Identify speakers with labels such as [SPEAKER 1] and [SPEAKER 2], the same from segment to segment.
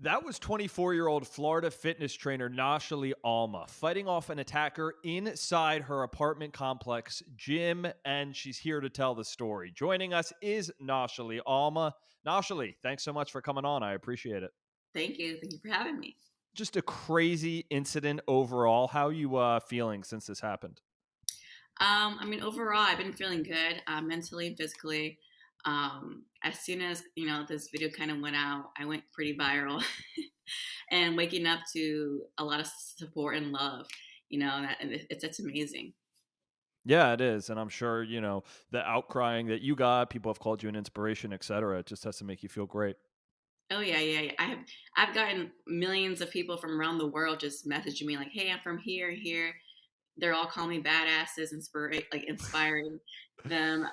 [SPEAKER 1] That was 24-year-old Florida fitness trainer Nashali Alma fighting off an attacker inside her apartment complex gym, and she's here to tell the story. Joining us is Nashali Alma. Nashali, thanks so much for coming on. I appreciate it.
[SPEAKER 2] Thank you. Thank you for having me.
[SPEAKER 1] Just a crazy incident overall. How are you feeling since this happened?
[SPEAKER 2] Overall, I've been feeling good, mentally and physically. As soon as this video kind of went out, I went pretty viral, and waking up to a lot of support and love, it's amazing.
[SPEAKER 1] Yeah, it is. And I'm sure, the outcrying that you got, people have called you an inspiration, et cetera. It just has to make you feel great.
[SPEAKER 2] Oh yeah, yeah, yeah. I've gotten millions of people from around the world just messaging me like, "Hey, I'm from here, here." They're all calling me badasses, inspiring them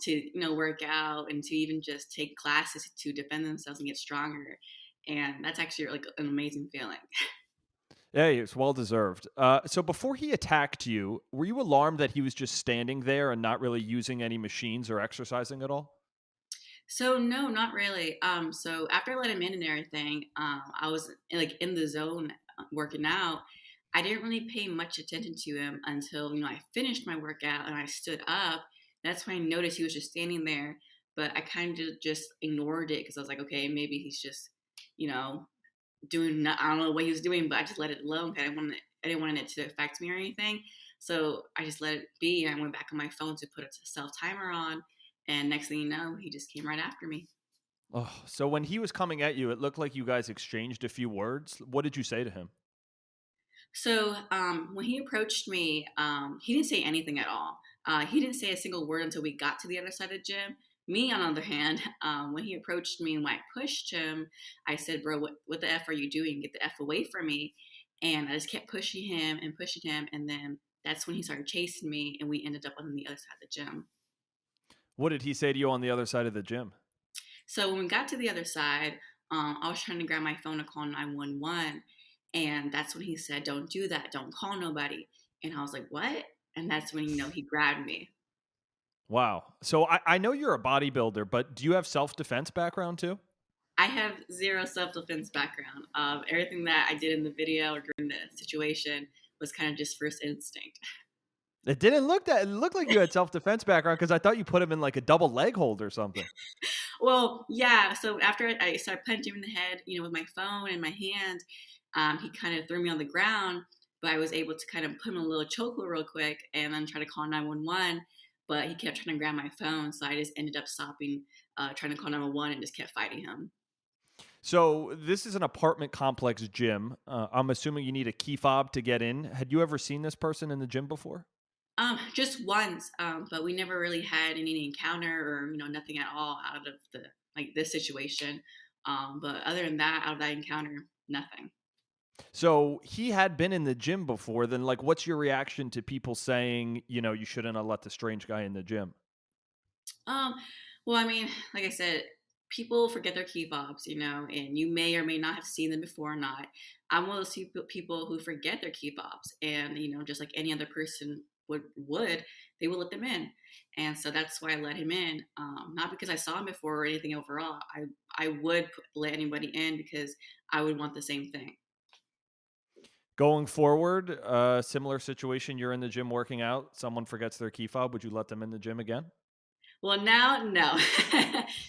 [SPEAKER 2] to work out and to even just take classes to defend themselves and get stronger. And that's actually like an amazing feeling.
[SPEAKER 1] Hey, it's well deserved. So before he attacked you, were you alarmed that he was just standing there and not really using any machines or exercising at all?
[SPEAKER 2] So no, not really. So after I let him in and everything, I was like in the zone working out. I didn't really pay much attention to him until I finished my workout and I stood up. That's when I noticed he was just standing there. But I kind of just ignored it because I was like, okay, maybe he's just, you know, I don't know what he was doing, but I just let it alone. I didn't want it to affect me or anything. So I just let it be. And I went back on my phone to put a self timer on. And next thing you know, he just came right after me.
[SPEAKER 1] Oh, so when he was coming at you, it looked like you guys exchanged a few words. What did you say to him?
[SPEAKER 2] So when he approached me, he didn't say anything at all. He didn't say a single word until we got to the other side of the gym. Me, on the other hand, when he approached me and when I pushed him, I said, "Bro, what the f are you doing? Get the f away from me!" And I just kept pushing him, and then that's when he started chasing me, and we ended up on the other side of the gym.
[SPEAKER 1] What did he say to you on the other side of the gym?
[SPEAKER 2] So when we got to the other side, I was trying to grab my phone to call 911. And that's when he said, "Don't do that. Don't call nobody." And I was like, "What?" And that's when, he grabbed me.
[SPEAKER 1] Wow. So I know you're a bodybuilder, but do you have self-defense background too?
[SPEAKER 2] I have zero self defense background. Everything that I did in the video or during the situation was kind of just first instinct.
[SPEAKER 1] It didn't look that. It looked like you had self-defense background because I thought you put him in like a double leg hold or something.
[SPEAKER 2] Well, yeah. So after I started punching him in the head, with my phone in my hand, he kind of threw me on the ground, but I was able to kind of put him in a little chokehold real quick and then try to call 911. But he kept trying to grab my phone, so I just ended up stopping, trying to call 911 and just kept fighting him.
[SPEAKER 1] So this is an apartment complex gym. I'm assuming you need a key fob to get in. Had you ever seen this person in the gym before?
[SPEAKER 2] Just once, but we never really had any encounter or nothing at all out of the this situation. But other than that, out of that encounter, nothing.
[SPEAKER 1] So he had been in the gym before. Then, like, what's your reaction to people saying, you shouldn't have let the strange guy in the gym?
[SPEAKER 2] Um, well, like I said, people forget their key fobs, and you may or may not have seen them before or not. I'm one of those people who forget their key fobs, and just like any other person would, they will let them in, and so that's why I let him in. Not because I saw him before or anything overall. I would let anybody in because I would want the same thing.
[SPEAKER 1] Going forward, similar situation. You're in the gym working out. Someone forgets their key fob. Would you let them in the gym again?
[SPEAKER 2] Well, now, no.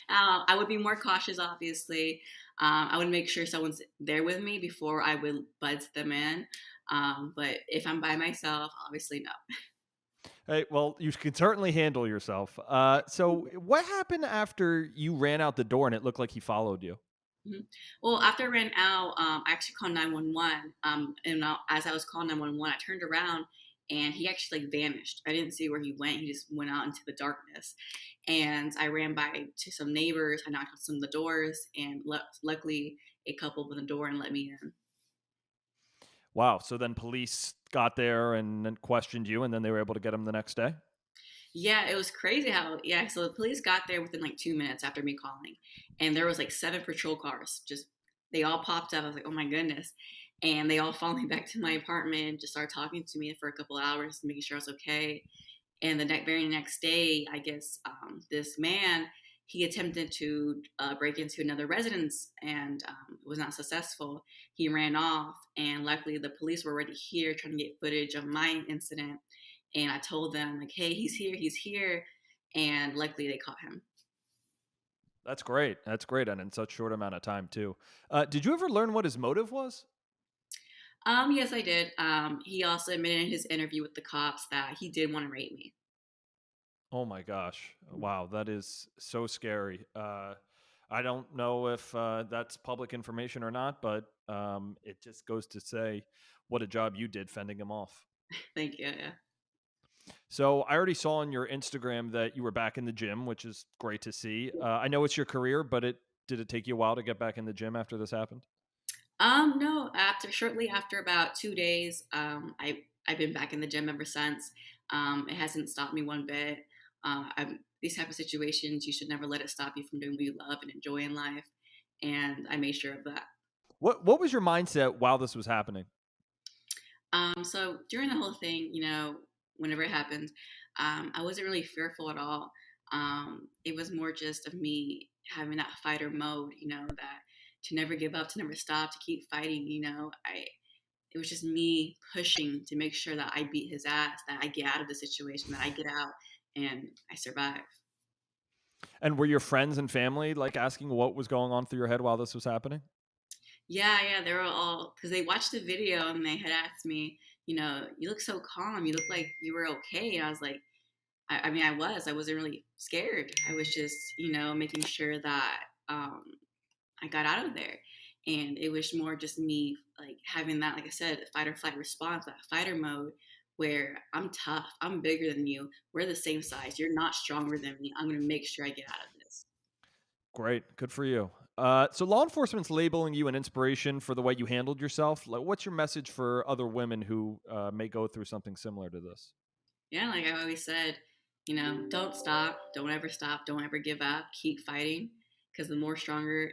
[SPEAKER 2] I would be more cautious, obviously. I would make sure someone's there with me before I would buzz them in. But if I'm by myself, obviously, no.
[SPEAKER 1] Hey, well, you can certainly handle yourself. So, what happened after you ran out the door and it looked like he followed you?
[SPEAKER 2] Mhm. Well, after I ran out, I actually called 911. As I was calling 911, I turned around and he actually like vanished. I didn't see where he went. He just went out into the darkness. And I ran by to some neighbors. I knocked on some of the doors, and luckily, a couple opened the door and let me in.
[SPEAKER 1] Wow. So then police got there and then questioned you, and then they were able to get him the next day?
[SPEAKER 2] Yeah, it was crazy how yeah. So the police got there within like 2 minutes after me calling, and there was like seven patrol cars. Just they all popped up. I was like, oh my goodness, and they all followed me back to my apartment. Just started talking to me for a couple hours, making sure I was okay. And the very next day, I guess this man he attempted to break into another residence and was not successful. He ran off, and luckily the police were already here trying to get footage of my incident. And I told them like, "Hey, he's here," and luckily they caught him.
[SPEAKER 1] That's great. That's great, and in such short amount of time too. Did you ever learn what his motive was?
[SPEAKER 2] Yes, I did. He also admitted in his interview with the cops that he did want to rape me.
[SPEAKER 1] Oh my gosh! Wow, that is so scary. I don't know if that's public information or not, but it just goes to say what a job you did fending him off.
[SPEAKER 2] Thank you. Yeah.
[SPEAKER 1] So I already saw on your Instagram that you were back in the gym, which is great to see. I know it's your career, but it did it take you a while to get back in the gym after this happened?
[SPEAKER 2] No. After shortly after about 2 days, I've been back in the gym ever since. It hasn't stopped me one bit. These type of situations, you should never let it stop you from doing what you love and enjoy in life. And I made sure of that.
[SPEAKER 1] What was your mindset while this was happening?
[SPEAKER 2] So during the whole thing, whenever it happened, I wasn't really fearful at all. It was more just of me having that fighter mode, that to never give up, to never stop, to keep fighting. It was just me pushing to make sure that I beat his ass, that I get out of the situation, that I get out, and I survive.
[SPEAKER 1] And were your friends and family like asking what was going on through your head while this was happening?
[SPEAKER 2] Yeah, yeah, they were all because they watched the video and they had asked me, you look so calm, you look like you were okay. And I was like, I mean, I wasn't really scared. I was just, making sure that I got out of there. And it was more just me like having that, like I said, fight or flight response, that fighter mode where I'm tough, I'm bigger than you, we're the same size, you're not stronger than me. I'm gonna make sure I get out of this.
[SPEAKER 1] Great, good for you. So law enforcement's labeling you an inspiration for the way you handled yourself. Like, what's your message for other women who may go through something similar to this?
[SPEAKER 2] Yeah, like I always said, don't stop, don't ever give up, keep fighting. Because the more stronger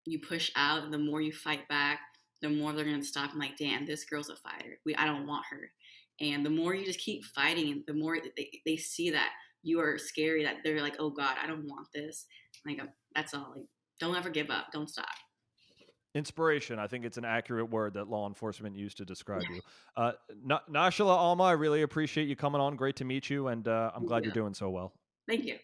[SPEAKER 2] you push out and the more you fight back, the more they're gonna stop and like, damn, this girl's a fighter. I don't want her. And the more you just keep fighting, and the more that they see that you are scary, that they're like, oh God, I don't want this. Like that's all. Like, don't ever give up. Don't stop.
[SPEAKER 1] Inspiration. I think it's an accurate word that law enforcement used to describe you. Nashali Alma, I really appreciate you coming on. Great to meet you, and I'm
[SPEAKER 2] Thank
[SPEAKER 1] glad
[SPEAKER 2] you.
[SPEAKER 1] you're doing so well.
[SPEAKER 2] Thank you.